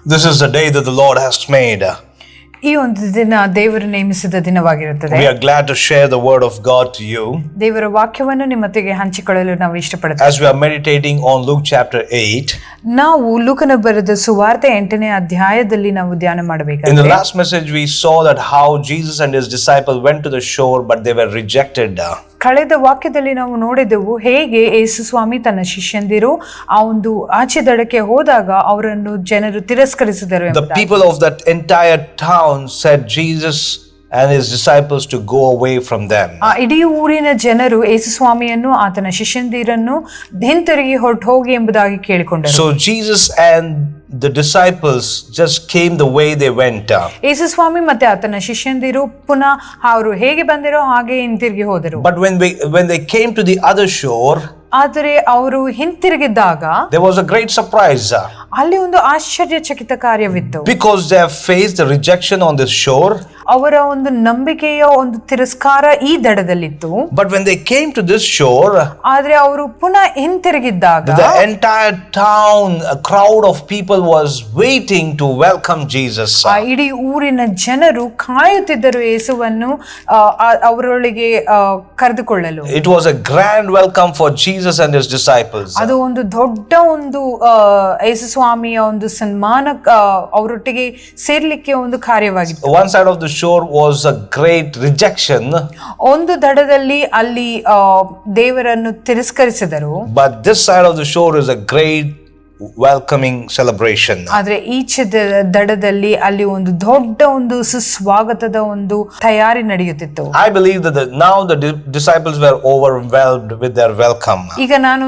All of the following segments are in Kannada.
This is the day that the Lord has made. ಈ ಒಂದು ದಿನ ದೇವರು ನೇಮಿಸಿದ ದಿನವಾಗಿರುತ್ತದೆ. We are glad to share the word of God to you. ದೇವರ ವಾಕ್ಯವನ್ನು ನಿಮ್ಮೊಂದಿಗೆ ಹಂಚಿಕೊಳ್ಳಲು ನಾವು ಇಷ್ಟಪಡುತ್ತೇವೆ. As we are meditating on Luke chapter 8. ನಾವು ಲೂಕನ ಬರೆದ ಸುವಾರ್ತೆ 8ನೇ ಅಧ್ಯಾಯದಲ್ಲಿ ನಾವು ಧ್ಯಾನ ಮಾಡಬೇಕಾಗಿದೆ. In the last message we saw that how Jesus and his disciples went to the shore but they were rejected. ಕಳೆದ ವಾಕ್ಯದಲ್ಲಿ ನಾವು ನೋಡಿದೆವು ಹೇಗೆ ಯೇಸು ಸ್ವಾಮಿ ತನ್ನ ಶಿಷ್ಯಂದಿರು ಆ ಒಂದು ಆಚೆ ದಡಕ್ಕೆ ಹೋದಾಗ ಅವರನ್ನು ಜನರು ತಿರಸ್ಕರಿಸಿದರು. The people of that entire town said Jesus and his disciples to go away from them. ಆ ಇಡೀ ಊರಿನ ಜನರು ಯೇಸು ಸ್ವಾಮಿಯನ್ನು ಆತನ ಶಿಷ್ಯಂದಿರನ್ನು ಹಿಂತಿರುಗಿ ಹೊರಟು ಹೋಗಿ ಎಂಬುದಾಗಿ ಕೇಳಿಕೊಂಡರು. So Jesus and the disciples just came the way they went. ಯೇಸು ಸ್ವಾಮಿ ಮತ್ತೆ ಆತನ ಶಿಷ್ಯಂದಿರು ಪುನಃ ಅವರು ಹೇಗೆ ಬಂದಿರೋ ಹಾಗೆ ಹಿಂತಿರುಗಿ ಹೋದರು. But when they came to the other shore, ಆದರೆ ಅವರು ಹಿಂತಿರುಗಿದಾಗ there was a great surprise. ಅಲ್ಲಿ ಒಂದು ಆಶ್ಚರ್ಯಚಕಿತ ಕಾರ್ಯವಿತ್ತು. Because they have faced the rejection on this shore. ಅವರ ಒಂದು ನಂಬಿಕೆಯ ಒಂದು ತಿರಸ್ಕಾರ ಈ ದಡದಲ್ಲಿತ್ತು. But when they came to this shore, ಆದ್ರೆ ಅವರು ಪುನಃ ಹಿಂತಿರುಗಿದ್ದಾಗ the entire town, a crowd of people was waiting to welcome Jesus. ಆ ಇಡೀ ಊರಿನ ಜನರು ಕಾಯುತ್ತಿದ್ದರು ಯೇಸುವನ್ನು ಅವರೊಳಗೆ ಕರೆದುಕೊಳ್ಳಲು. It was a grand welcome for Jesus and his disciples. ಅದು ಒಂದು ದೊಡ್ಡ ಒಂದು ಯೇಸು ಸ್ವಾಮಿಯ ಒಂದು ಸನ್ಮಾನ ಅವರೊಟ್ಟಿಗೆ ಸೇರ್ಲಿಕ್ಕೆ ಒಂದು ಕಾರ್ಯವಾಗಿತ್ತು. One side of the shore was a great rejection. ಒಂದು ದಡದಲ್ಲಿ ಅಲ್ಲಿ ದೇವರನ್ನು ತಿರಸ್ಕರಿಸಿದರು. But this side of the shore is a great welcoming celebration. ಆದ್ರೆ ಈಚೆ ದಡದಲ್ಲಿ ಅಲ್ಲಿ ಒಂದು ದೊಡ್ಡ ಒಂದು ಸುಸ್ವಾಗತದ ಒಂದು ತಯಾರಿ ನಡೆಯುತ್ತಿತ್ತು. I believe that now the disciples were overwhelmed with their welcome. ಈಗ ನಾನು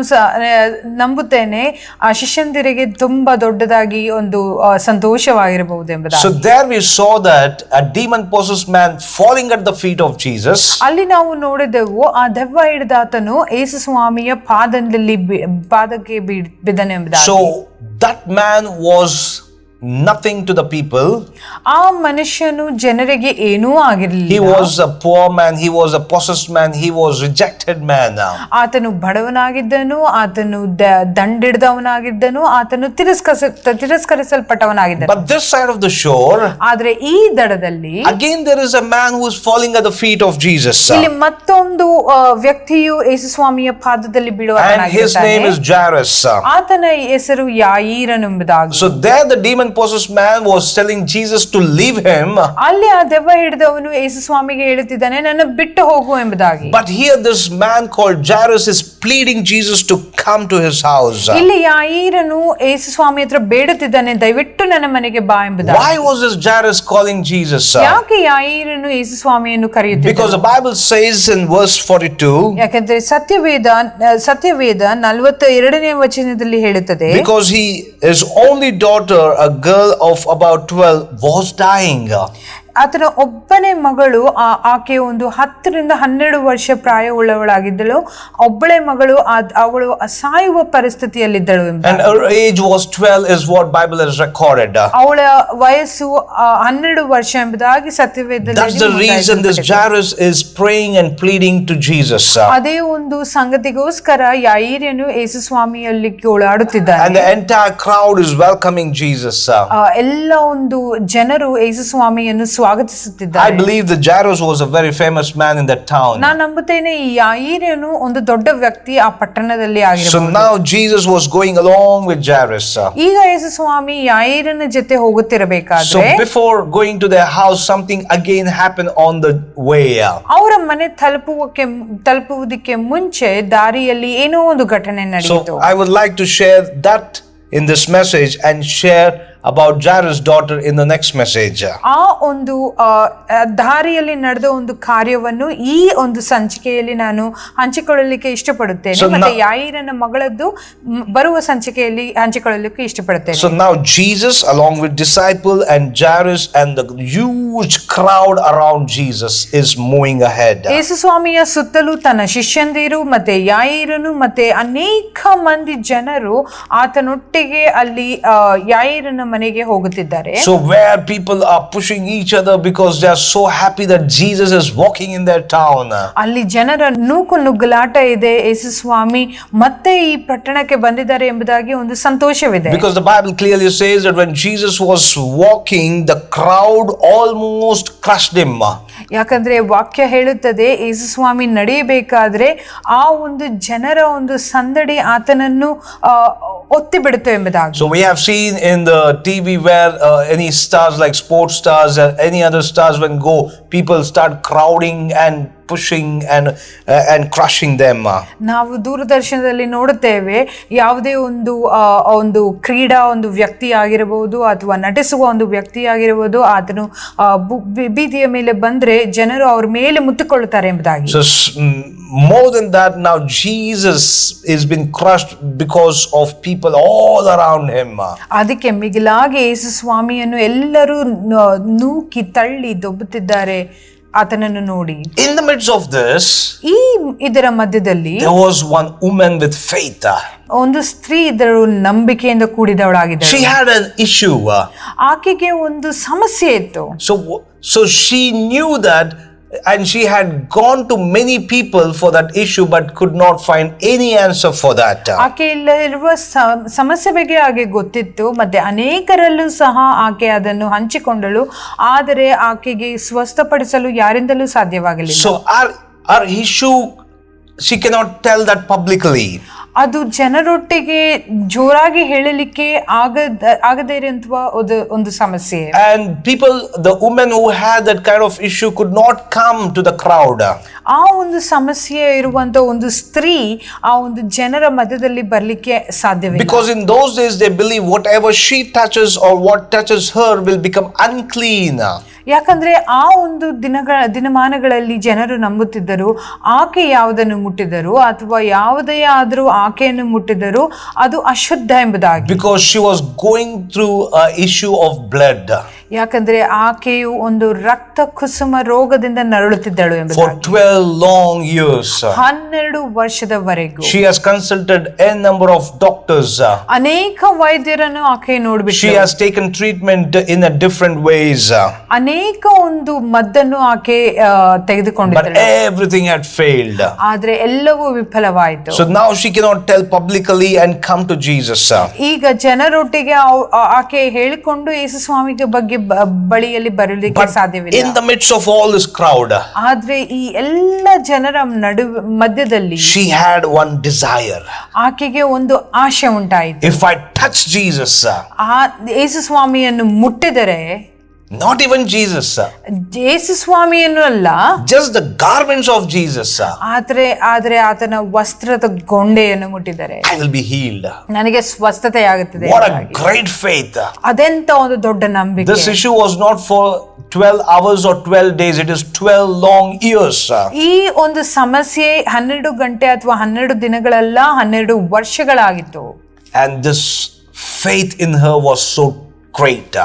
ನಂಬುತ್ತೇನೆ ಆ ಶಿಷ್ಯಂದಿರಿಗೆ ತುಂಬಾ ದೊಡ್ಡದಾಗಿ ಒಂದು ಸಂತೋಷವಾಗಿರಬಹುದು ಎಂಬುದಾಗಿ. So there we saw that a demon possessed man falling at the feet of Jesus. ಅಲ್ಲಿ ನಾವು ನೋಡಿದೆವು ಆ ದೆವ್ವ ಹಿಡಿದಾತನು ಯೇಸು ಸ್ವಾಮಿಯ ಪಾದಕ್ಕೆ ಬಿದ್ದನು ಎಂಬುದಾಗಿ. So that man was nothing to the people. ಆ ಮನುಷ್ಯನು ಜನರಿಗೆ ಏನೂ ಆಗಿರಲಿಲ್ಲ. He was a poor man, he was a possessed man, he was rejected man. ಆತನು ಬಡವನಾಗಿದ್ದನು, ಆತನು ದಂಡಿಡ್ದವನಾಗಿದ್ದನು, ಆತನು ತಿರಸ್ಕರಿಸಲ್ಪಟ್ಟವನಾಗಿದ್ದನು. But this side of the shore, ಆದ್ರೆ ಈ ದಡದಲ್ಲಿ again there is a man who is falling at the feet of Jesus. ಇಲ್ಲಿ ಮತ್ತೊಂದು ವ್ಯಕ್ತಿಯು ಯೇಸು ಸ್ವಾಮಿಯ ಪಾದದಲ್ಲಿ And his name is Jairus. ಆತನ ಹೆಸರು ಯಾಯೀರನೆಂಬುದಾಗಿ. So there the demon possessed man was telling Jesus to leave him. ಅಲ್ಲಿ ಆ ದೆವ್ವ ಹಿಡಿದವನು ಯೇಸು ಸ್ವಾಮಿಗೆ ಹೇಳುತ್ತಿದ್ದಾನೆ ನನ್ನ ಬಿಟ್ಟು ಹೋಗು ಎಂಬುದಾಗಿ. But here this man called Jairus is pleading Jesus to come to his house. ಇಲ್ಲಿ ಯಾಯೀರನು ಯೇಸು ಸ್ವಾಮಿ ಹತ್ರ ಬೇಡುತ್ತಿದ್ದಾನೆ ದಯವಿಟ್ಟು ನನ್ನ ಮನೆಗೆ ಬಾ ಎಂಬುದಾಗಿ. Why was this Jairus calling Jesus? ಯಾಕೆ ಯಾಯೀರನು ಯೇಸು ಸ್ವಾಮಿಯನ್ನು ಕರೆಯುತ್ತಿದ್ದನು? Because the Bible says in verse 42, ಯಾಕಂದ್ರೆ ಸತ್ಯವೇದ 42ನೇ ವಚನದಲ್ಲಿ ಹೇಳುತ್ತದೆ, because his only daughter, a girl of about 12, was dying. ಆತನ ಒಬ್ಬನೇ ಮಗಳು ಆಕೆ ಒಂದು 10 ರಿಂದ 12 ವರ್ಷ ಪ್ರಾಯವುಳ್ಳವಳಾಗಿದ್ದಳು. ಒಬ್ಬಳೆ ಮಗಳು ಅವಳು ಸಾಯುವ ಪರಿಸ್ಥಿತಿಯಲ್ಲಿದ್ದಳು. And her age was 12 is what Bible has recorded. ಅವಳ ವಯಸ್ಸು 12 ವರ್ಷ ಎಂಬುದಾಗಿ ಸತ್ಯವೇದದಲ್ಲಿ. That's the reason this Jairus is praying and pleading to Jesus. ಅದೇ ಒಂದು ಸಂಗತಿಗೋಸ್ಕರ ಯಾಯೀರನು ಯೇಸು ಸ್ವಾಮಿಯಲ್ಲಿ ಗೋಳಾಡುತ್ತಿದ್ದಾನೆ. And the entire crowd is welcoming Jesus. ಎಲ್ಲ ಒಂದು ಜನರು ಯೇಸು ಸ್ವಾಮಿಯನ್ನು ಸ್ವಾಗತಿಸುತ್ತಿದ್ದಾರೆ. I believe that Jairus was a very famous man in that town. ನಾನು ನಂಬುತ್ತೇನೆ ಈ ಯಾಯೀರನು ಒಂದು ದೊಡ್ಡ ವ್ಯಕ್ತಿ ಆ ಪಟ್ಟಣದಲ್ಲಿ ಆಗಿರಬಹುದು. So now Jesus was going along with Jairus. ಈಗ ಯೇಸು ಸ್ವಾಮಿ ಯಾಯೀರನ ಜೊತೆ ಹೋಗುತ್ತಿರಬೇಕಾದ್ರೆ, so before going to their house something again happened on the way. ಅವರ ಮನೆ ತಲುಪುವುದಕ್ಕೆ ಮುಂಚೆ ದಾರಿಯಲ್ಲಿ ಏನೋ ಒಂದು ಘಟನೆ ನಡೆಯಿತು. So I would like to share that in this message and share about Jairus' daughter in the next message. ಆ ಒಂದು ದಾರಿಯಲ್ಲಿ ನಡೆದ ಒಂದು ಕಾರ್ಯವನ್ನು ಈ ಒಂದು ಸಂಚಿಕೆಯಲ್ಲಿ ನಾನು ಹಂಚಿಕೊಳ್ಳಲಿಕ್ಕೆ ಇಷ್ಟಪಡುತ್ತೇನೆ. ಮತ್ತೆ ಯಾಯೀರನ ಮಗಳದ್ದು ಬರುವ ಸಂಚಿಕೆಯಲ್ಲಿ ಹಂಚಿಕೊಳ್ಳಲಿಕ್ಕೆ ಇಷ್ಟಪಡುತ್ತೇನೆ. So now Jesus along with disciple and Jairus and the huge huge crowd around Jesus is moving ahead. ಯೇಸು ಸ್ವಾಮಿಯ ಸುತ್ತಲೂ ತನ್ನ ಶಿಷ್ಯಂದಿರು ಮತ್ತೆ ಯಾಯೀರನು ಮತ್ತೆ ಅನೇಕ ಮಂದಿ ಜನರು ಆತನೊಟ್ಟಿಗೆ ಅಲ್ಲಿ ಯಾಯೀರನ ಮನೆಗೆ ಹೋಗುತ್ತಿದ್ದಾರೆ. So where people are pushing each other because they are so happy that Jesus is walking in their town. ಅಲ್ಲಿ ಜನರ ನುಗ್ಗಲಾಟ ಇದೆ, ಯೇಸು ಸ್ವಾಮಿ ಮತ್ತೆ ಈ ಪಟ್ಟಣಕ್ಕೆ ಬಂದಿದ್ದಾರೆ ಎಂಬುದಾಗಿ ಒಂದು ಸಂತೋಷವಿದೆ. Because the Bible clearly says that when Jesus was walking, the crowd almost crushed him. ಯಾಕಂದ್ರೆ ವಾಕ್ಯ ಹೇಳುತ್ತದೆ ಯೇಸು ಸ್ವಾಮಿ ನಡೆಯಬೇಕಾದ್ರೆ ಆ ಒಂದು ಜನರ ಒಂದು ಸಂದಡಿ ಆತನನ್ನು ಒತ್ತಿ ಬಿಡುತ್ತೆ ಎಂಬುದಾಗಿ. So we have seen in the TV where any stars like sports stars and any other stars when go, people start crowding and pushing and crushing them. ನಾವು ದೂರದರ್ಶನದಲ್ಲಿ ನೋಡುತ್ತೇವೆ, ಯಾವುದೇ ಒಂದು ಕ್ರೀಡಾ ಒಂದು ವ್ಯಕ್ತಿ ಆಗಿರಬಹುದು ಅಥವಾ ನಟಿಸುವ ಒಂದು ವ್ಯಕ್ತಿ ಆಗಿರಬಹುದು, ಆತನು ಬೀದಿಯ ಮೇಲೆ ಬಂದ್ರೆ ಜನರು ಅವ್ರ ಮೇಲೆ ಮುತ್ತಿಕೊಳ್ಳುತ್ತಾರೆ ಎಂಬುದಾಗಿ. So more than that, now Jesus is been crushed because of people all around him. ಅದಕ್ಕೆ ಮಿಗಿಲಾಗಿ ಯೇಸು ಸ್ವಾಮಿಯನ್ನು ಎಲ್ಲರೂ ನೂಕಿ ತಳ್ಳಿ ದೊಬ್ಬುತ್ತಿದ್ದಾರೆ ಆತನನ್ನು ನೋಡಿ. In the midst of this, ಇದರ ಮಧ್ಯದಲ್ಲಿ there was one woman with faith. ಒಂದು ಸ್ತ್ರೀ ಇದ್ದರು, ನಂಬಿಕೆಯಿಂದ ಕೂಡಿದವಳಾಗಿದ್ದಳು. She had an issue. ಆಕೆಗೆ ಒಂದು ಸಮಸ್ಯೆ ಇತ್ತು. So she knew that, and she had gone to many people for that issue but could not find any answer for that. ಆಕೆ ಇಲ್ಲಿರುವ ಸಮಸ್ಯೆ ಬಗ್ಗೆ ಆಕೆ ಗೊತ್ತಿತ್ತು, ಮತ್ತೆ ಅನೇಕರಲ್ಲೂ ಸಹ ಆಕೆ ಅದನ್ನು ಹಂಚಿಕೊಂಡಳು, ಆದರೆ ಆಕೆಗೆ ಸ್ವಸ್ಥಪಡಿಸಲು ಯಾರಿಂದಲೂ ಸಾಧ್ಯವಾಗಲಿಲ್ಲ. So our issue, she cannot tell that publicly. ಅದು ಜನರೊಟ್ಟಿಗೆ ಜೋರಾಗಿ ಹೇಳಲಿಕ್ಕೆ ಆಗದೇ ಇರುವಂತಹ ಒಂದು ಸಮಸ್ಯೆ. And people, the woman who had that kind of issue could not come to the crowd. ಆ ಒಂದು ಸಮಸ್ಯೆ ಇರುವಂತ ಒಂದು ಸ್ತ್ರೀ ಆ ಒಂದು ಜನರ ಮಧ್ಯದಲ್ಲಿ ಬರ್ಲಿಕ್ಕೆ ಸಾಧ್ಯವಿಲ್ಲ. Because in those days they believe whatever she touches or what touches her will become unclean. ಯಾಕಂದ್ರೆ ಆ ಒಂದು ದಿನಮಾನಗಳಲ್ಲಿ ಜನರು ನಂಬುತ್ತಿದ್ದರು, ಆಕೆ ಯಾವುದನ್ನು ಮುಟ್ಟಿದರು ಅಥವಾ ಯಾವುದೇ ಆದರೂ ಆಕೆಯನ್ನು ಮುಟ್ಟಿದರು ಅದು ಅಶುದ್ಧ ಎಂಬುದಾಗಿ. Because she was going through an issue of blood. ಯಾಕಂದ್ರೆ ಆಕೆಯು ಒಂದು ರಕ್ತ ಕುಸುಮ ರೋಗದಿಂದ ನರಳುತ್ತಿದ್ದಳು ಎಂಬುದಾಗಿ. For 12 long years. 12 ವರ್ಷದವರೆಗೂ. She has consulted a number of doctors. ಅನೇಕ ವೈದ್ಯರನ್ನು ಆಕೆ ನೋಡಿಬಿಟ್ಟು. She has taken treatment in a different ways. ಅನೇಕ ಒಂದು ಮದ್ದನ್ನು ಆಕೆ ತೆಗೆದುಕೊಂಡಿದ್ದಳು. But everything had failed. ಆದ್ರೆ ಎಲ್ಲವೂ ವಿಫಲವಾಯಿತು. So now she cannot tell publicly and come to Jesus. ಈಗ ಜನರೊಟ್ಟಿಗೆ ಆಕೆ ಹೇಳಿಕೊಂಡು ಯೇಸು ಸ್ವಾಮಿಗೆ ಬಗ್ಗೆ ಬಳಿಯಲ್ಲಿ ಬರಲಿಕ್ಕೆ ಸಾಧ್ಯವಿಲ್ಲ. In the midst of all this crowd, ಆದ್ರೆ ಈ ಎಲ್ಲ ಜನರ ಮಧ್ಯದಲ್ಲಿ she had one desire. ಆಕೆಗೆ ಒಂದು ಆಶೆ ಉಂಟಾಯಿತು. If I touch Jesus, ಯೇಸು ಸ್ವಾಮಿಯನ್ನು ಮುಟ್ಟಿದರೆ, not even Jesus, ಯೇಸು ಸ್ವಾಮಿಯನ್ನು ಅಲ್ಲ, just the garments of Jesus, ಆದ್ರೆ ಆತನ ವಸ್ತ್ರದ ಗೊಂಡೆಯನ್ನು ಮುಟ್ಟಿದರೆ I will be healed. ನನಗೆ ಸ್ವಸ್ಥತೆಯಾಗುತ್ತದೆ. What a great faith. ಅದೆಂತ ಒಂದು ದೊಡ್ಡ ನಂಬಿಕೆ. This issue was not for 12 hours or 12 days, it is 12 long years. ಈ ಒಂದು ಸಮಸ್ಯೆ 12 ಗಂಟೆ ಅಥವಾ 12 ದಿನಗಳಲ್ಲ, 12 ವರ್ಷಗಳಾಗಿತ್ತು. And this faith in her was so great.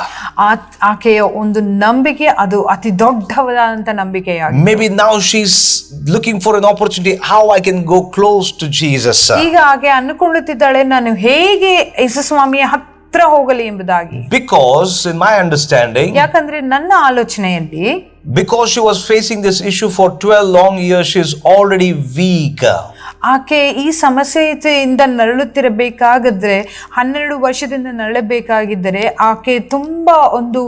ಆಕೆಯ ಒಂದು ನಂಬಿಕೆ ಅದು ಅತಿ ದೊಡ್ಡವಾದಂತ ನಂಬಿಕೆಯಾಗಿದೆ. Maybe now she's looking for an opportunity how I can go close to Jesus. ಈಗ ಆಕೆ ಅನ್ಕೊಳ್ಳುತ್ತಿದ್ದಾಳೆ, ನಾನು ಹೇಗೆ ಯೇಸು ಸ್ವಾಮಿಯ ಹತ್ರ ಹೋಗಲಿ ಎಂಬುದಾಗಿ. Because in my understanding, ಯಾಕಂದ್ರೆ ನನ್ನ ಆಲೋಚನೆಯಲ್ಲಿ, because she was facing this issue for 12 long years, she is already weak. ಆಕೆ ಈ ಸಮಸ್ಯೆಯಿಂದ ನರಳುತ್ತಿರಬೇಕಾಗಿದ್ರೆ, 12 ವರ್ಷದಿಂದ ನರಳಬೇಕಾಗಿದ್ದರೆ ಆಕೆ ತುಂಬಾ ಒಂದು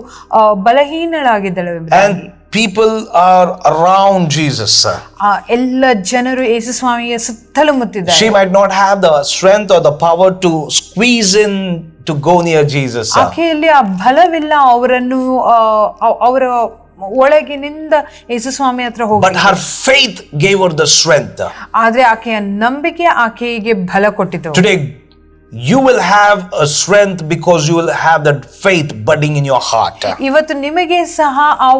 ಬಲಹೀನಳಾಗಿದ್ದಳು ಎಂಬುದಾಗಿ. People are around Jesus. ಎಲ್ಲ ಜನರು ಯೇಸು ಸ್ವಾಮಿಯ ಸುತ್ತಲೂ ಮುತ್ತಿದ್ದಾರೆ. She might not have the strength or the power to squeeze in to go near Jesus. ಆಕೆಯಲ್ಲಿ ಆ ಬಲವಿಲ್ಲ ಅವರನ್ನು ಅವರ ಒಳಗಿನಿಂದ ಯೇಸು ಸ್ವಾಮಿ ಹತ್ರ ಹೋಗಿ. But her faith gave her the strength. ಆದ್ರೆ ಆಕೆಯ ನಂಬಿಕೆ ಆಕೆಗೆ ಬಲ ಕೊಟ್ಟಿತು. Today you will have a strength because you will have that faith budding in your heart. ಇವತ್ತು ನಿಮಗೆ ಸಹ ಆ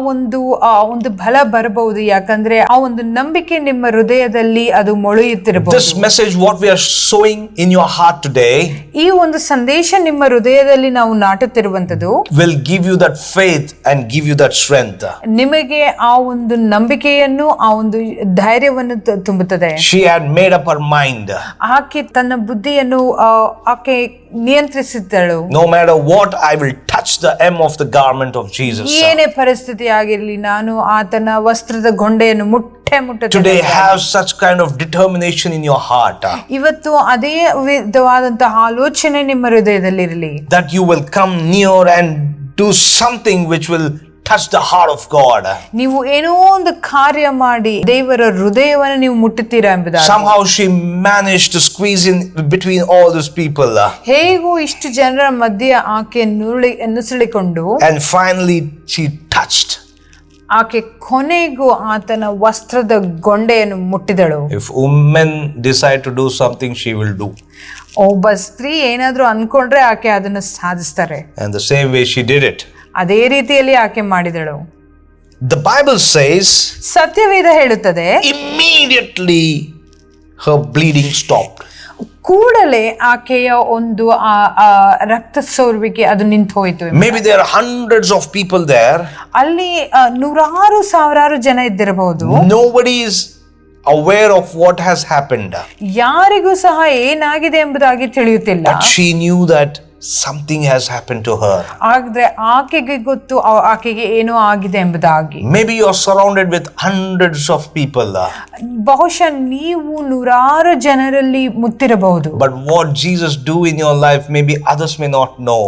ಒಂದು ಬಲ ಬರಬಹುದು, ಯಾಕಂದ್ರೆ ಆ ಒಂದು ನಂಬಿಕೆ ನಿಮ್ಮ ಹೃದಯದಲ್ಲಿ ಅದು ಮೊಳೆಯುತ್ತಿರಬಹುದು. This message what we are sowing in your heart today, ಈ ಒಂದು ಸಂದೇಶ ನಿಮ್ಮ ಹೃದಯದಲ್ಲಿ ನಾವು ನಾಟುತ್ತಿರುವಂತದ್ದು will give you that faith and give you that strength. ನಿಮಗೆ ಆ ಒಂದು ನಂಬಿಕೆಯನ್ನು, ಆ ಒಂದು ಧೈರ್ಯವನ್ನು ತುಂಬುತ್ತದೆ. She had made up her mind. ಆಕೆ ತನ್ನ ಬುದ್ಧಿಯನ್ನು ಆಕೆ ನಿಯಂತ್ರಿಸಿದ್ದಳು. No matter what, I will touch the hem of the garment of Jesus. ಏನೇ ಪರಿಸ್ಥಿತಿ ಆಗಿರಲಿ, ನಾನು ಆತನ ವಸ್ತ್ರದ ಗೊಂಡೆಯನ್ನು ಮುಟ್ಟುತ್ತೇನೆ. Today have such kind of determination in your heart. ಇವತ್ತು ಅದೇ ವಿಧವಾದಂತಹ ಆಲೋಚನೆ ನಿಮ್ಮ ಹೃದಯದಲ್ಲಿರಲಿ. That you will come near and do something which will touch the heart of God. ನೀವು ಏನೋ ಒಂದು ಕಾರ್ಯ ಮಾಡಿ ದೇವರ ಹೃದಯವನ್ನು ನೀವು ಮುಟ್ಟುತ್ತೀರಾ ಎಂಬುದಾಗಿ. Somehow she managed to squeeze in between all these people. ಹೇಗೂ ಇಷ್ಟು ಜನರ ಮಧ್ಯೆ ಆಕೆ ನುಸುಳಿಕೊಂಡು And finally she touched. ಆಕೆ ಕೊನೆಗೂ ಆತನ ವಸ್ತ್ರದ ಗೊಂಡೆಯನ್ನು ಮುಟ್ಟಿದಳು. If women decide to do something, she will do. ಒಬ್ಬ ಸ್ತ್ರೀ ಏನಾದ್ರೂ ಅನ್ಕೊಂಡ್ರೆ ಆಕೆ ಅದನ್ನು ಸಾಧಿಸ್ತಾರೆ. And the same way she did it. ಅದೇ ರೀತಿಯಲ್ಲಿ ಆಕೆ ಮಾಡಿದಳು. The Bible says, ಸತ್ಯವೇದ ಹೇಳುತ್ತದೆ, immediately her bleeding stopped. ಕೂಡಲೇ ಆಕೆಯ ಒಂದು ರಕ್ತ ಸೋರುವಿಕೆ ಅದು ನಿಂತು ಹೋಯಿತು. Maybe there are hundreds of people there. ಅಲ್ಲಿ ನೂರಾರು ಸಾವಿರಾರು ಜನ ಇದ್ದಿರಬಹುದು. Nobody is aware of what has happened. ಯಾರಿಗೂ ಸಹ ಏನಾಗಿದೆ ಎಂಬುದಾಗಿ ತಿಳಿಯುತ್ತಿಲ್ಲ. But she knew that something has happened to her. ಆದ್ರೆ ಆಕೆಗೆ ಗೊತ್ತು ಆಕೆಗೆ ಏನೋ ಆಗಿದೆ ಎಂಬುದಾಗಿ. Maybe you are surrounded with hundreds of people. ಬಹುಶಃ ನೀವು ನೂರಾರು ಜನರಲ್ಲಿ ಮುತ್ತಿರಬಹುದು. But what Jesus do in your life, maybe others may not know.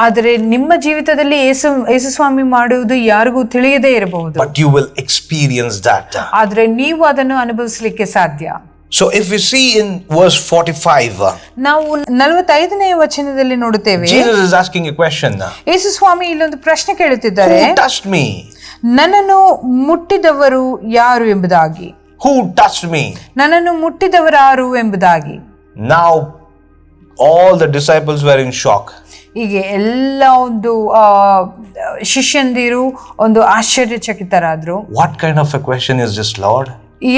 ಆದರೆ ನಿಮ್ಮ ಜೀವಿತದಲ್ಲಿ ಯೇಸು ಸ್ವಾಮಿ ಮಾಡುವುದು ಯಾರಿಗೂ ತಿಳಿಯದೇ ಇರಬಹುದು. But you will experience that. ಆದ್ರೆ ನೀವು ಅದನ್ನು ಅನುಭವಿಸಲಿಕ್ಕೆ ಸಾಧ್ಯ. So if we see in verse 45, ನಾವು 45ನೇ ವಚನದಲ್ಲಿ ನೋಡುತ್ತೇವೆ, Jesus is asking a question. ಯೇಸು ಸ್ವಾಮಿ ಇಲ್ಲೊಂದು ಪ್ರಶ್ನೆ ಕೇಳುತ್ತಿದ್ದಾರೆ. Who touched me? ನನ್ನನ್ನು ಮುಟ್ಟಿದವರು ಯಾರು ಎಂಬುದಾಗಿ. Who touched me? ನನ್ನನ್ನು ಮುಟ್ಟಿದವರು ಯಾರು ಎಂಬುದಾಗಿ. Now all the disciples were in shock. ಹೀಗೆ ಎಲ್ಲ ಒಂದು ಶಿಷ್ಯಂದಿರು ಒಂದು ಆಶ್ಚರ್ಯಚಕಿತರಾದ್ರು. What kind of a question is this, Lord?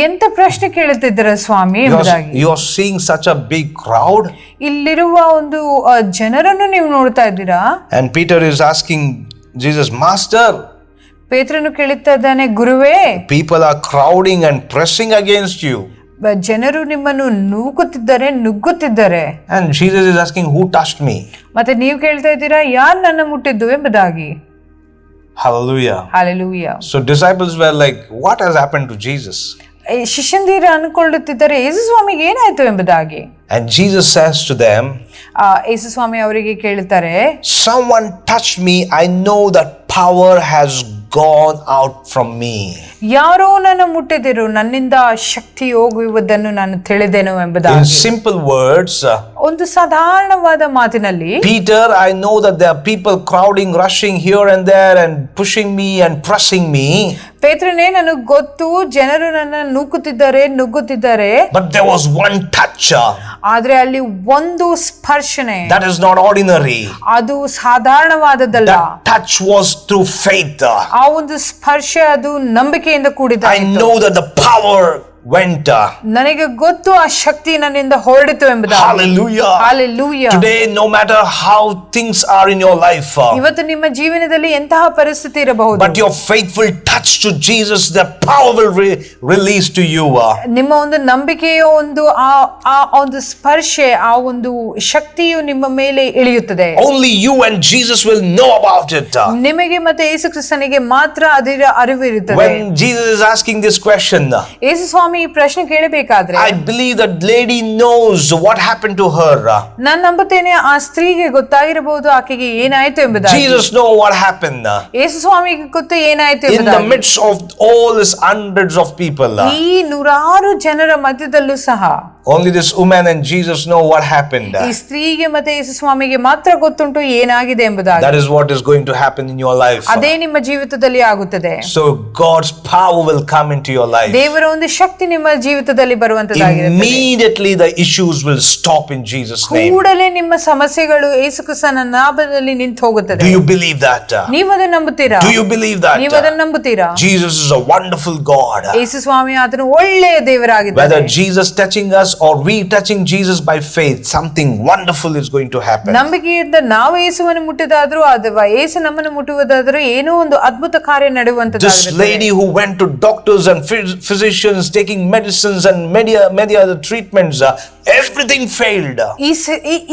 ಎಂತ ಪ್ರಶ್ನೆ ಕೇಳುತ್ತಿದ್ದರ ಸ್ವಾಮಿ ಎಂಬುದಾಗಿ. You are seeing such a big crowd. ಇಲ್ಲಿರುವ ಒಂದು ಜನರನ್ನು ನೀವು ನೋಡ್ತಾ ಇದ್ದೀರಾ. And Peter is asking Jesus, Master. ಪೇತ್ರನು ಕೇಳುತ್ತಾ ಇದ್ದಾನೆ, ಗುರುವೇ. People are crowding and pressing against you. ಜನರು ನಿಮ್ಮನ್ನು ನುಗ್ಗುತ್ತಿದ್ದಾರೆ. And Jesus is asking, who touched me? ಮತ್ತೆ ನೀವು ಕೇಳ್ತಾ ಇದ್ದೀರಾ, ಯಾರು ನನ್ನ ಮುಟ್ಟಿದ್ದು ಎಂಬುದಾಗಿ. Hallelujah. Hallelujah. So disciples were like, what has happened to Jesus? ಶಿಷ್ಯಂದಿರು ಅನ್ಕೊಳ್ಳುತ್ತಿದ್ದಾರೆ, ಯೇಸು ಸ್ವಾಮಿಗೆ ಏನಾಯ್ತು ಎಂಬುದಾಗಿ. And Jesus says to them, ಯೇಸು ಸ್ವಾಮಿ ಅವರಿಗೆ ಕೇಳುತ್ತಾರೆ, someone touched me, I know that power has gone out from me. ಯಾರೋ ನನ್ನ ಮುಟ್ಟಿದರು, ನನ್ನಿಂದ ಶಕ್ತಿ ಹೋಗುವುದನ್ನು ನಾನು ತಿಳಿದೆನು ಎಂಬುದಾಗಿ. In simple words, ಒಂದು ಸಾಧಾರಣವಾದ ಮಾತಿನಲ್ಲಿ, Peter, I know that there are people crowding, rushing here and there and pushing me and pressing me. ಪೇತ್ರನೇ, ನನಗೆ ಗೊತ್ತು, ಜನರು ನನ್ನ ನುಗ್ಗುತ್ತಿದ್ದಾರೆ. But there was one touch. ಆದ್ರೆ ಅಲ್ಲಿ ಒಂದು ಸ್ಪರ್ಶನೆ. That is not ordinary. ಅದು ಸಾಧಾರಣವಾದದ್ದಲ್ಲ. That touch was through faith. ಆ ಒಂದು ಸ್ಪರ್ಶ ಅದು ನಂಬಿಕೆಯಿಂದ ಕೂಡಿದ. I know that the power went. ನನಗೆ ಗೊತ್ತು ಆ ಶಕ್ತಿ ನನ್ನಿಂದ ಹೊರಡಿತು ಎಂಬುದಾಗಿ. Hallelujah. Hallelujah. Today, no matter how things are in your life, ಇವತ್ತು ನಿಮ್ಮ ಜೀವನದಲ್ಲಿ ಎಂತಹ ಪರಿಸ್ಥಿತಿ ಇರಬಹುದು, but your faithful touch to Jesus, the power will release to you. ನಿಮ್ಮ ಒಂದು ನಂಬಿಕೆಯ ಒಂದು ಆ ಒಂದು ಸ್ಪರ್ಶೆ, ಆ ಒಂದು ಶಕ್ತಿಯು ನಿಮ್ಮ ಮೇಲೆ ಇಳಿಯುತ್ತದೆ. Only you and Jesus will know about it. ನಿಮಗೆ ಮತ್ತೆ ಯೇಸು ಕ್ರಿಸ್ತನಿಗೆ ಮಾತ್ರ ಅದರ ಅರಿವು ಇರುತ್ತದೆ. When Jesus is asking this question, ಯೇಸು ಸ್ವಾಮಿ ಈ ಪ್ರಶ್ನೆ ಕೇಳಬೇಕಾದ್ರೆ, I believe that lady knows what happened to her. ನಾನು ನಂಬುತ್ತೇನೆ ಆ ಸ್ತ್ರೀಗೆ ಗೊತ್ತಾಗಿರಬಹುದು ಆಕೆಗೆ ಏನಾಯ್ತು ಎಂಬುದಾಗಿ. Jesus know what happened. ಯೇಸು ಸ್ವಾಮಿಗೆ ಗೊತ್ತು ಏನಾಯ್ತು In ಎಂಬುದಾಗಿ. the midst of all these hundreds of people, ಈ ನೂರಾರು ಜನರ ಮಧ್ಯದಲ್ಲೂ ಸಹ Only this woman and Jesus know what happened. ಈ ಸ್ತ್ರೀಗೆ ಮತ್ತೆ ಯೇಸು ಸ್ವಾಮಿಗೆ ಮಾತ್ರ ಗೊತ್ತುಂಟು ಏನಾಗಿದೆ ಎಂಬುದಾಗಿ. That is what is going to happen in your life. ಅದೇ ನಿಮ್ಮ ಜೀವಿತದಲ್ಲಿ ಆಗುತ್ತದೆ. So God's power will come into your life. ದೇವರ ಒಂದು ಶಕ್ತಿ ನಿಮ್ಮ ಜೀವಿತದಲ್ಲಿ ಬರುವಂತದ್ದಾಗಿರುತ್ತದೆ. Immediately the issues will stop in Jesus name. ಕೂಡಲೇ ನಿಮ್ಮ ಸಮಸ್ಯೆಗಳು ಯೇಸು ಕ್ರಿಸ್ತನ ನಾಮದಲ್ಲಿ ನಿಂತು ಹೋಗುತ್ತದೆ. Do you believe that? ನೀವು ಅದನ್ನು ನಂಬುತ್ತೀರಾ? Do you believe that? ನೀವು ಅದನ್ನು ನಂಬುತ್ತೀರಾ? Jesus is a wonderful God. ಯೇಸು ಸ್ವಾಮಿ ಆತನು ಒಳ್ಳೆಯ ದೇವರಾಗಿದ್ದಾನೆ. Whether Jesus touching us or we touching Jesus by faith, something wonderful is going to happen. ನಂಬಿಕೆಯಿಂದ ನಾವು ಯೇಸುವನ್ನು ಮುಟ್ಟಿದಾದರೂ ಅಥವಾ ಯೇಸು ನಮ್ಮನ್ನು ಮುಟ್ಟುವುದಾದರೂ ಏನೋ ಒಂದು ಅದ್ಭುತ ಕಾರ್ಯ ನಡೆಯುವಂತದ್ದಾಗಿದೆ. This lady who went to doctors and physicians taking medicines and many other treatments, everything failed.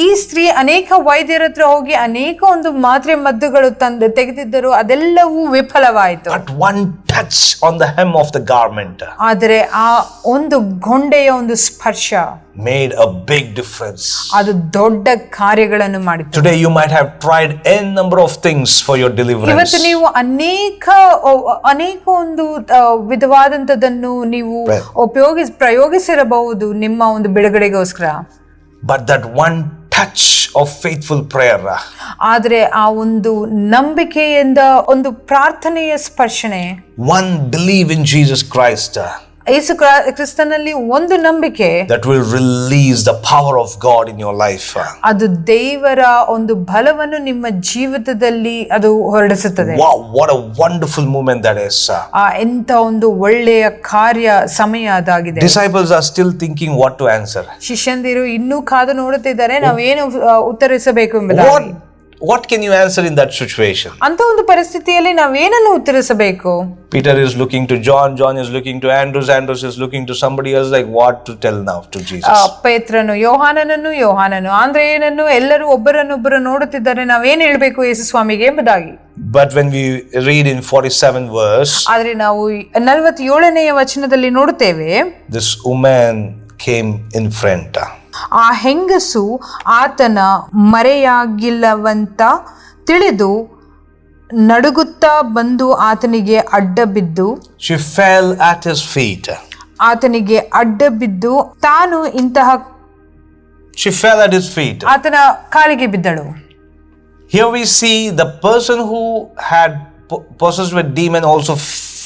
ಈ ಸ್ತ್ರೀ ಅನೇಕ ವೈದ್ಯರ ಹತ್ರ ಹೋಗಿ ಅನೇಕ ಒಂದು ಮಾತ್ರೆ ಮದ್ದುಗಳು ತೆಗೆದಿದ್ದರು, ಅದೆಲ್ಲವೂ ವಿಫಲವಾಯಿತು. But one touch on the hem of the garment, ಆದರೆ ಆ ಒಂದು ಗೊಂಡೆಯ ಒಂದು ಸ್ಪರ್ಶ made a big difference. ಅದು ದೊಡ್ಡ ಕಾರ್ಯಗಳನ್ನು ಮಾಡಿತು. Today you might have tried n number of things for your deliverance. ಇವತ್ತು ನೀವು ಅನೇಕ ಒಂದು ವಿಧವಾದಂತದನ್ನು ನೀವು ಪ್ರಯೋಗಿಸಿರಬಹುದು ನಿಮ್ಮ ಒಂದು ಬಿಡುಗಡೆಗೋಸ್ಕರ. But that one touch of faithful prayer, ಆದರೆ ಆ ಒಂದು ನಂಬಿಕೆಯಿಂದ ಒಂದು ಪ್ರಾರ್ಥನೆಯ ಸ್ಪರ್ಶನೆ, one believe in Jesus Christ, ಯೇಸು ಕ್ರಿಸ್ತನಲ್ಲಿ ಒಂದು ನಂಬಿಕೆ, that will release the power of God in your life. ಅದು ದೇವರ ಒಂದು ಬಲವನ್ನು ನಿಮ್ಮ ಜೀವಿತದಲ್ಲಿ ಅದು ಹೊರಡಿಸುತ್ತದೆ. Wow, what a wonderful moment that is. ಎಂತ ಒಂದು ಒಳ್ಳೆಯ ಕಾರ್ಯ ಸಮಯ ಅದಾಗಿದೆ. Disciples are still thinking what to answer. ಶಿಷ್ಯಂದಿರು ಇನ್ನೂ ಕಾದು ನೋಡುತ್ತಿದ್ದಾರೆ, ನಾವೇನು ಉತ್ತರಿಸಬೇಕು ಎಂಬುದಾಗಿ. What can you answer in that situation? ಅಂತ ಒಂದು ಪರಿಸ್ಥಿತಿಯಲ್ಲಿ ನಾವೇನನ್ನು ಉತ್ತರಿಸಬೇಕು? Peter is looking to John, John is looking to Andrews, Andrews is looking to somebody else, like what to tell now to Jesus. ಪೇತ್ರನು ಯೋಹಾನನು ಆಂದ್ರೆಯನನ್ನು ಎಲ್ಲರೂ ಒಬ್ಬರನ್ನೊಬ್ಬರು ನೋಡುತ್ತಿದ್ದಾರೆ, ನಾವೇನು ಹೇಳಬೇಕು ಯೇಸು ಸ್ವಾಮಿಗೆ ಎಂಬುದಾಗಿ. But when we read in 47 verse, ಆದ್ರೆ ನಾವು 47ನೇ ವಚನದಲ್ಲಿ ನೋಡುತ್ತೇವೆ, this woman came in front. ಆ ಹೆಂಗಸು ಆತನ ಮರೆಯಾಗಿಲ್ಲವಂತ ತಿಳಿದು ನಡುಗುತ್ತಾ ಬಂದು ಆತನಿಗೆ ಅಡ್ಡ ಬಿದ್ದು, she fell at his feet. ಆತನಿಗೆ ಅಡ್ಡ ಬಿದ್ದು ತಾನು she fell at his feet. ಆತನ ಕಾಲಿಗೆ ಬಿದ್ದಳು. Here we see the person who had possessed with demon also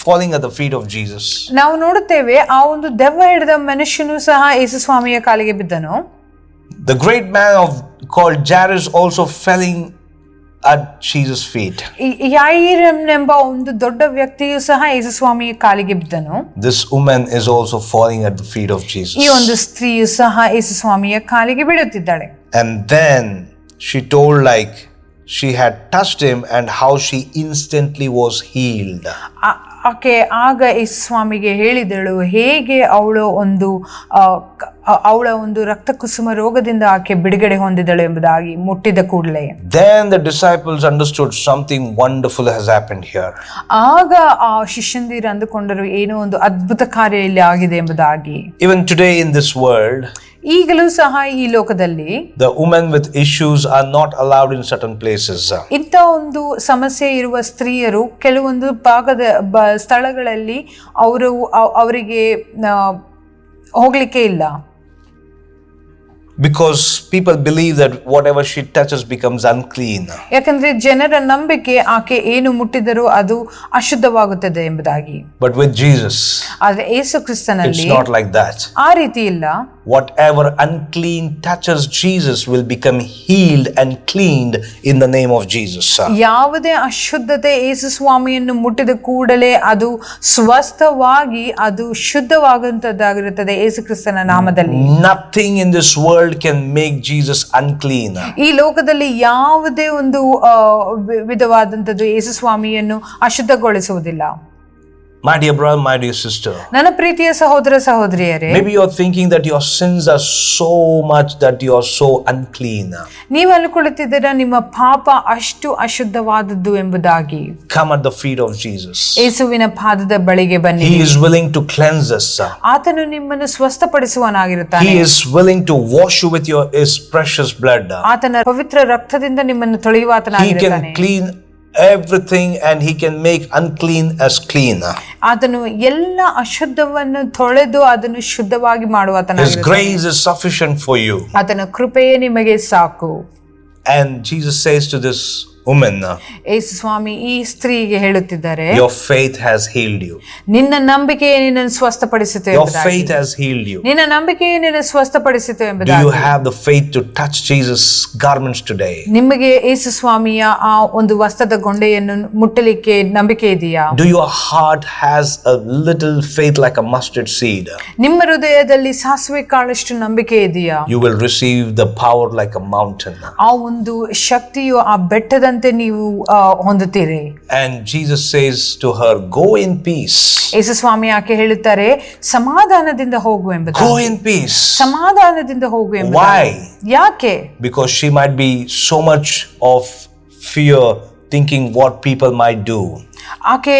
falling at the feet of Jesus. ನಾವು ನೋಡುತ್ತೇವೆ ಆ ಒಂದು ದೆವ್ವ ಹಿಡಿದ ಮನುಷ್ಯನು ಸಹ ಯೇಸು ಸ್ವಾಮಿಯ ಕಾಲಿಗೆ ಬಿದ್ದನು. The great man called Jairus also falling at Jesus' feet. ಯಾಯಿರನೆಂಬ ಒಂದು ದೊಡ್ಡ ವ್ಯಕ್ತಿಯು ಸಹ ಯೇಸು ಸ್ವಾಮಿಯ ಕಾಲಿಗೆ ಬಿದ್ದನು. This woman is also falling at the feet of Jesus. ಈ ಒಂದು ಸ್ತ್ರೀಯು ಸಹ ಯೇಸು ಸ್ವಾಮಿಯ ಕಾಲಿಗೆ ಬೀಳುತ್ತಿದ್ದಾಳೆ. And then she told like she had touched him and how she instantly was healed. ಆಕೆ ಆಗ ಯೇಸು ಸ್ವಾಮಿಗೆ ಹೇಳಿದಳು ಹೇಗೆ ಅವಳ ಒಂದು ರಕ್ತ ಕುಸುಮ ರೋಗದಿಂದ ಆಕೆ ಬಿಡುಗಡೆ ಹೊಂದಿದಳು ಎಂಬುದಾಗಿ, ಮುಟ್ಟಿದ ಕೂಡಲೇ. Then the disciples understood something wonderful has happened here. ಆಗ ಆ ಶಿಷ್ಯಂದಿರು ಅಂದುಕೊಂಡರು ಏನೋ ಒಂದು ಅದ್ಭುತ ಕಾರ್ಯ ಇಲ್ಲಿ ಆಗಿದೆ ಎಂಬುದಾಗಿ. Even today in this world, ಈಗಲೂ ಸಹ ಈ ಲೋಕದಲ್ಲಿ the women with issues are not allowed in certain places. ಇಂಥ ಒಂದು ಸಮಸ್ಯೆ ಇರುವ ಸ್ತ್ರೀಯರು ಕೆಲವೊಂದು ಸ್ಥಳಗಳಲ್ಲಿ ಅವರಿಗೆ ಹೋಗ್ಲಿಕ್ಕೆ ಇಲ್ಲ. Because people believe that whatever she touches becomes unclean. ಯಾಕಂದ್ರೆ ಜನರ ನಂಬಿಕೆ ಆಕೆ ಏನು ಮುಟ್ಟಿದರೂ ಅದು ಅಶುದ್ಧವಾಗುತ್ತದೆ ಎಂಬುದಾಗಿ. But with Jesus, ಆದ್ರೆ ಯೇಸು ಕ್ರಿಸ್ತನಲ್ಲಿ it's not like that. ಆ ರೀತಿ ಇಲ್ಲ. Whatever unclean touches Jesus will become healed and cleaned in the name of Jesus. ಯಾವುದೇ ಅಶುದ್ಧತೆ ಯೇಸು ಸ್ವಾಮಿಯನ್ನು ಮುಟ್ಟಿದ ಕೂಡಲೇ ಅದು ಸ್ವಸ್ಥವಾಗಿ ಅದು ಶುದ್ಧವಾಗುವಂತದ್ದಾಗಿರುತ್ತದೆ ಯೇಸು ಕ್ರಿಸ್ತನ ನಾಮದಲ್ಲಿ. Nothing in this world can make Jesus unclean. ಈ ಲೋಕದಲ್ಲಿ ಯಾವುದೇ ಒಂದು ವಿಧವಾದಂತದ್ದು ಯೇಸು ಸ್ವಾಮಿಯನ್ನು ಅಶುದ್ಧಗೊಳಿಸುವುದಿಲ್ಲ. My dear brother, my dear sister, ನನ್ನ ಪ್ರೀತಿಯ ಸಹೋದರ ಸಹೋದರಿಯರೇ, maybe you are thinking that your sins are so much that you are so unclean. ನೀವು ಅನ್ಕೊಳ್ಳುತ್ತಿದ್ದೀರಾ ನಿಮ್ಮ ಪಾಪ ಅಷ್ಟು ಅಶುದ್ಧವಾದದ್ದು ಎಂಬುದಾಗಿ. Come at the feet of Jesus. ಯೇಸುವಿನ ಪಾದದ ಬಳಿಗೆ ಬನ್ನಿ. He is willing to cleanse us. ಆತನು ನಿಮ್ಮನ್ನು ಸ್ವಸ್ಥಪಡಿಸುವನಾಗಿರುತ್ತಾನೆ. He is willing to wash you with his precious blood. ಆತನ ಪವಿತ್ರ ರಕ್ತದಿಂದ ನಿಮ್ಮನ್ನು ತೊಳೆಯುವ ಆತನಾಗಿರುತ್ತಾನೆ. He can clean everything and he can make unclean as clean. ಆತನು ಎಲ್ಲ ಅಶುದ್ಧವನ್ನು ತೊಳೆದು ಅದನ್ನು ಶುದ್ಧವಾಗಿ ಮಾಡುವಾತನ. His grace is sufficient for you. ಆತನ ಕೃಪೆಯೇ ನಿಮಗೆ ಸಾಕು. And Jesus says to this woman, ಯೇಸು ಸ್ವಾಮಿ ಈ ಸ್ತ್ರೀಗೆ ಹೇಳುತ್ತಿದ್ದಾರೆ, your faith has healed you. ನಿನ್ನ ನಂಬಿಕೆಯೇ ನಿನ್ನನ್ನು ಸ್ವಸ್ಥಪಡಿಸಿತು Your ಎಂಬುದಾಗಿ. faith has healed you. ನಿನ್ನ ನಂಬಿಕೆಯೇ ನಿನ್ನನ್ನು ಸ್ವಸ್ಥಪಡಿಸಿತು Do ಎಂಬುದಾಗಿ. you have the faith to touch Jesus' garments today? ನಿಮಗೆ ಯೇಸು ಸ್ವಾಮಿಯ ಆ ಒಂದು ವಸ್ತ್ರದ ಗೊಂಡೆಯನ್ನು ಮುಟ್ಟಲಿಕ್ಕೆ ನಂಬಿಕೆ ಇದೆಯಾ? Do your heart has a little faith like a mustard seed? ನಿಮ್ಮ ಹೃದಯದಲ್ಲಿ ಸಾಸಿವೆ ಕಾಳಷ್ಟು ನಂಬಿಕೆ ಇದೆಯಾ? You will receive the power like a mountain. ಆ ಒಂದು ಶಕ್ತಿಯು ಆ ಬೆಟ್ಟದಂತೆ ನೀವು ಹೊಂದುತ್ತೀರಿ. And Jesus says to her, go in peace. ಯೇಸು ಸ್ವಾಮಿ ಆಕೆ ಹೇಳುತ್ತಾರೆ, ಸಮಾಧಾನದಿಂದ ಹೋಗು ಎಂಬುದಾಗಿ. Go in peace. ಸಮಾಧಾನದಿಂದ ಹೋಗು ಎಂಬುದಾಗಿ. Why? ಯಾಕೆ? Because she might be so much of fear, thinking what people might do. ಆಕೆ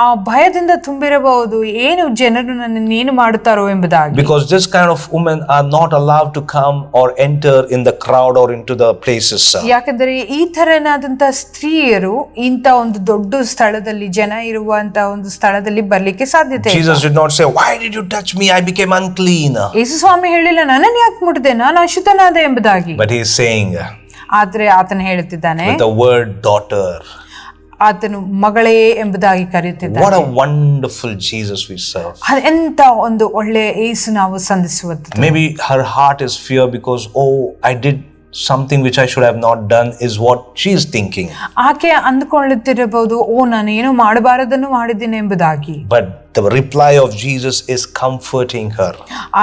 ಆ ಭಯದಿಂದ ತುಂಬಿರಬಹುದು, ಏನು ಜನರು ನನ್ನನ್ನು ಏನು ಮಾಡುತ್ತಾರೋ ಎಂಬುದಾಗಿ. Because this kind of women are not allowed to come or enter in the crowd or into the places. ಯಾಕಂದರೆ ಈ ತರನಾದಂತ ಸ್ತ್ರೀಯರು ಇಂಥ ಒಂದು ದೊಡ್ಡ ಸ್ಥಳದಲ್ಲಿ, ಜನ ಇರುವಂತ ಒಂದು ಸ್ಥಳದಲ್ಲಿ ಬರ್ಲಿಕ್ಕೆ ಸಾಧ್ಯತೆ ಇಲ್ಲ. Jesus did not say, why did you touch me? I became unclean. ಯೇಸು ಸ್ವಾಮಿ ಹೇಳಿಲ್ಲ, ನನ್ನನ್ನು ಯಾಕೆ ಮುಟ್ಟಿದೆ, ನಾನು ಅಶುದ್ಧನಾದೆ ಎಂಬುದಾಗಿ. But he is saying, ಆದ್ರೆ ಆತನು ಹೇಳುತ್ತಿದ್ದಾನೆ, with the word daughter. ಆತನು ಮಗಳೇ ಎಂಬುದಾಗಿ ಕರೆಯುತ್ತಿದ್ದಾನೆ. What a wonderful Jesus we serve. ಎಂತ ಒಂದು ಒಳ್ಳೆ ಯೇಸು ನಾವು ಸಂಧಿಸುವುದು. Maybe her heart is fear because, oh, I did something which I should have not done, is what she is thinking. ಆಕೆ ಅಂದುಕೊಳ್ಳುತ್ತಿರಬಹುದು, ಓ ನಾನು ಏನು ಮಾಡಬಾರದನ್ನು ಮಾಡಿದ್ದೇನೆ ಎಂಬುದಾಗಿ. But the reply of Jesus is comforting her.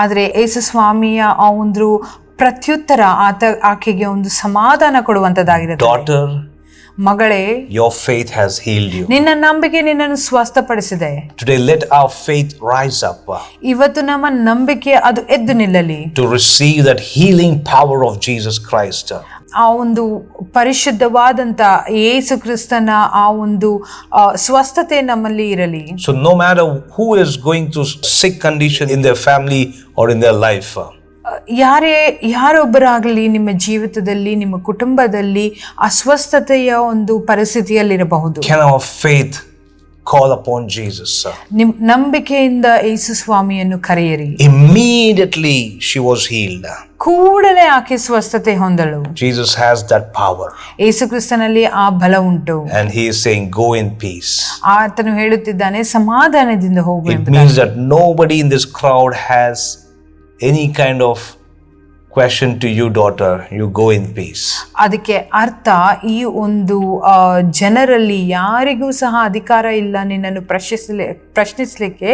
ಆದ್ರೆ ಯೇಸು ಸ್ವಾಮಿಯ ಆ ಒಂದು ಪ್ರತ್ಯುತ್ತರ ಆಕೆಗೆ ಒಂದು ಸಮಾಧಾನ ಕೊಡುವಂತದ್ದಾಗಿರುತ್ತೆ. Daughter, ಮಗಳೇ, your faith has healed you. ನಿನ್ನ ನಂಬಿಕೆ ನಿನ್ನನ್ನು ಸ್ವಸ್ಥಪಡಿಸಿದೆ. Today let our faith rise up ಇವತ್ತು ನಮ್ಮ ನಂಬಿಕೆ ಅದು ಎದ್ದು ನಿಲ್ಲಲಿ. to receive that healing power of Jesus Christ. ಆ ಒಂದು ಪರಿಶುದ್ಧವಾದಂತ ಯೇಸು ಕ್ರಿಸ್ತನ ಆ ಒಂದು ಸ್ವಸ್ಥತೆ ನಮ್ಮಲ್ಲಿ ಇರಲಿ. So no matter who is going through sick condition in their family or in their life, ಯಾರೊಬ್ಬರಾಗಲಿ ನಿಮ್ಮ ಜೀವಿತದಲ್ಲಿ, ನಿಮ್ಮ ಕುಟುಂಬದಲ್ಲಿ ಅಸ್ವಸ್ಥತೆಯ ಒಂದು ಪರಿಸ್ಥಿತಿಯಲ್ಲಿರಬಹುದು. can our faith call upon Jesus? ನಿಮ್ ನಂಬಿಕೆಯಿಂದ ಯೇಸು ಸ್ವಾಮಿಯನ್ನು ಕರೆಯಿರಿ. Immediately she was healed. ಕೂಡಲೇ ಆಕೆ ಸ್ವಸ್ಥತೆ ಹೊಂದಳು. Jesus has that power. ಯೇಸು ಕ್ರಿಸ್ತನಲ್ಲಿ ಆ ಬಲ ಉಂಟು. And he is saying, go in peace. ಆತನು ಹೇಳುತ್ತಿದ್ದಾನೆ, ಸಮಾಧಾನದಿಂದ ಹೋಗು It ಎಂಬುದಾಗಿ. means that nobody in this crowd has any kind of question to you, daughter. You go in peace. ಅದಕ್ಕೆ ಅರ್ಥ, ಈ ಒಂದು ಜನರಲ್ಲಿ ಯಾರಿಗೂ ಸಹ ಅಧಿಕಾರ ಇಲ್ಲ ನಿನ್ನನ್ನು ಪ್ರಶ್ನಿಸಲಿಕ್ಕೆ,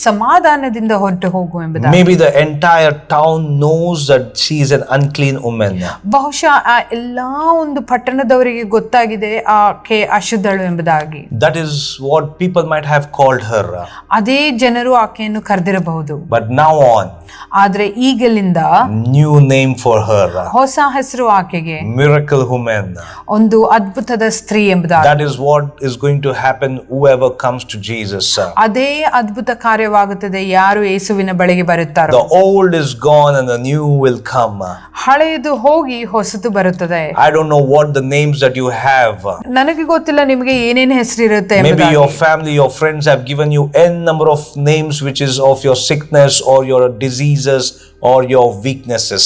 ಸಮಾಧಾನದಿಂದ ಹೊರಟು ಹೋಗು ಎಂಬುದಾಗಿ. Maybe the entire town knows that she is an unclean woman. ಬಹುಶಃ ಆ ಎಲ್ಲಾ ಒಂದು ಪಟ್ಟಣದವರಿಗೆ ಗೊತ್ತಾಗಿದೆ ಆಕೆ ಅಶುದ್ಧಳು ಎಂಬುದಾಗಿ. That is what people might have called her. ಅದೇ ಜನರು ಆಕೆಯನ್ನು ಕರೆದಿರಬಹುದು. But now on, ಆದ್ರೆ ಈಗಲಿಂದ new name for her. ಹೊಸ ಹೆಸರು ಆಕೆಗೆ, Miracle woman. ಒಂದು ಅದ್ಭುತದ ಸ್ತ್ರೀ ಎಂಬುದಾಗಿ. That is what is going to happen whoever comes to Jesus. ಅದೇ ಅದ್ಭುತ ಕಾರ್ಯವಾಗುತ್ತದೆ ಯಾರು ಯೇಸುವಿನ ಬಳಿಗೆ ಬರುತ್ತಾರೋ. The old is gone and the new will come. ಹಳೆಯದು ಹೋಗಿ ಹೊಸತು ಬರುತ್ತದೆ. I don't know what the names that you have. ನನಗೆ ಗೊತ್ತಿಲ್ಲ ನಿಮಗೆ ಏನೇನು ಹೆಸರಿರುತ್ತೆ. Maybe your family, your friends have given you n number of names which is of your sickness or your diseases or your weaknesses.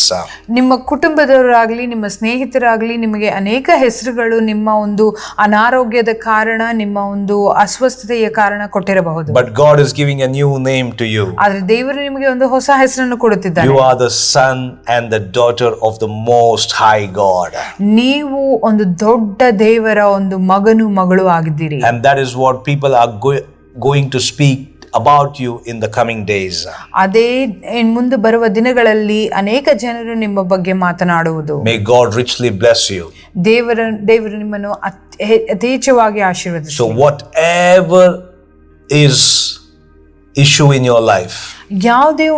ನಿಮ್ಮ ಕುಟುಂಬದವರಾಗ್ಲಿ, ನಿಮ್ಮ ಸ್ನೇಹಿತರಾಗ್ಲಿ, ನಿಮಗೆ ಅನೇಕ ಹೆಸರುಗಳು ನಿಮ್ಮ ಒಂದು ಅನಾರೋಗ್ಯದ ಕಾರಣ, ನಿಮ್ಮ ಒಂದು ಅಸ್ವಸ್ಥತೆಯ ಕಾರಣ ಕೊಟ್ಟಿರಬಹುದು. But God is giving a new name to you. ಆದ್ರೆ ದೇವರು ನಿಮಗೆ ಒಂದು ಹೊಸ ಹೆಸರನ್ನು ಕೊಡುತ್ತಿದ್ದಾನೆ. You are the son and the daughter of the most high God. ನೀವು ಒಂದು ದೊಡ್ಡ ದೇವರ ಒಂದು ಮಗನು, ಮಗಳು ಆಗಿದ್ದೀರಿ. And that is what people are going to speak about you in the coming days. ಅದೇ ಮುಂದೆ ಬರುವ ದಿನಗಳಲ್ಲಿ ಅನೇಕ ಜನರು ನಿಮ್ಮ ಬಗ್ಗೆ ಮಾತನಾಡುವುದು. May God richly bless you. ದೇವರು ನಿಮ್ಮನ್ನು ಯಥೇಚ್ಛವಾಗಿ ಆಶೀರ್ವದಿಸಲಿ. So whatever is issue in your life, ಯಾವುದೇ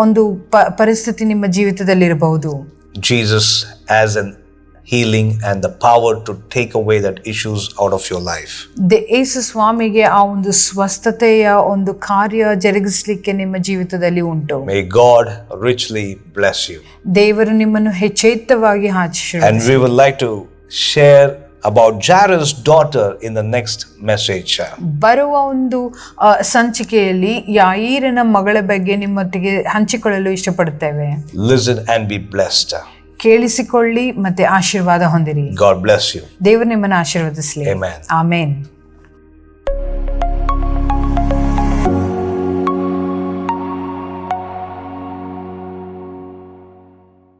ಒಂದು ಪರಿಸ್ಥಿತಿ ನಿಮ್ಮ ಜೀವಿತದಲ್ಲಿ ಇರಬಹುದು, Jesus has an healing and the power to take away that issues out of your life. ಯೇಸು ಸ್ವಾಮಿಗೆ ಆ ಒಂದು ಸ್ವಸ್ಥತೆಯ ಒಂದು ಕಾರ್ಯ ಜರುಗಿಸಲಿಕ್ಕೆ ನಿಮ್ಮ ಜೀವಿತದಲ್ಲಿ ಉಂಟು. May God richly bless you. ದೇವರು ನಿಮ್ಮನ್ನು ಹೆಚ್ಚೆತ್ತವಾಗಿ ಆಶೀರ್ವದಿಸಲಿ. And we would like to share about Jairus' daughter in the next message. ಬರುವ ಒಂದು ಸಂಚಿಕೆಯಲ್ಲಿ ಯಾಯೀರನ ಮಗಳ ಬಗ್ಗೆ ನಿಮ್ಮೊಟ್ಟಿಗೆ ಹಂಚಿಕೊಳ್ಳಲು ಇಷ್ಟಪಡುತ್ತೇವೆ. Listen and be blessed. ಕೇಳಿಸಿಕೊಳ್ಳಿ ಮತ್ತೆ ಆಶೀರ್ವಾದ ಹೊಂದಿರಿ. God bless you. ದೇವರು ನಿಮ್ಮನ್ನು ಆಶೀರ್ವದಿಸಲಿ. Amen. ಆಮೆನ್.